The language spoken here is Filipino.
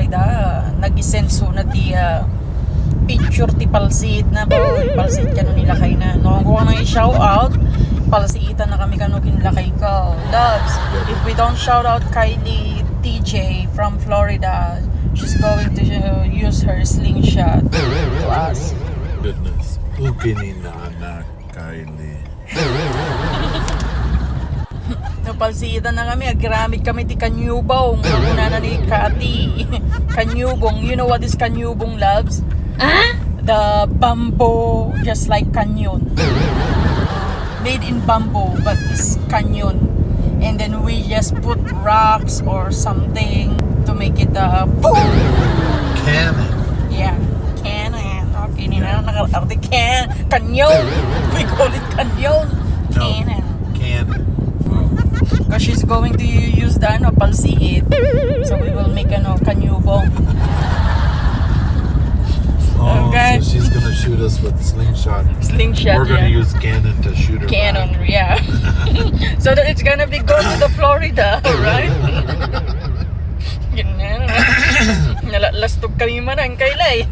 Florida. Nag-isenso na di picture ti palsit na po. Palsit ka nila kay na. No, kung nang i-shout out, palsitan na kami kanugin lakay ko. Loves, if we don't shout out Kylie TJ from Florida, she's going to use her slingshot to us. Goodness. Okay ni Nana, Kylie. Napalsitan na kami, agiramit kami di Kanyubong. Una na ni Kati. Kanyubong, you know what is Kanyubong, loves? The bamboo, just like canyon. Made in bamboo, but it's canyon. And then we just put rocks or something to make it boom! Cannon. Yeah, cannon. Okay, nina nakakarte canyon. We call it canyon. Cannon. Cannon. Because she's going to use the palsiit. So we will make Kanyubong. Oh, Okay. so she's gonna shoot us with slingshot. Slingshot, We're gonna yeah. use cannon to shoot her Cannon, back. yeah. So that it's gonna be go to the Florida, right? Lastog kami man ang kailay.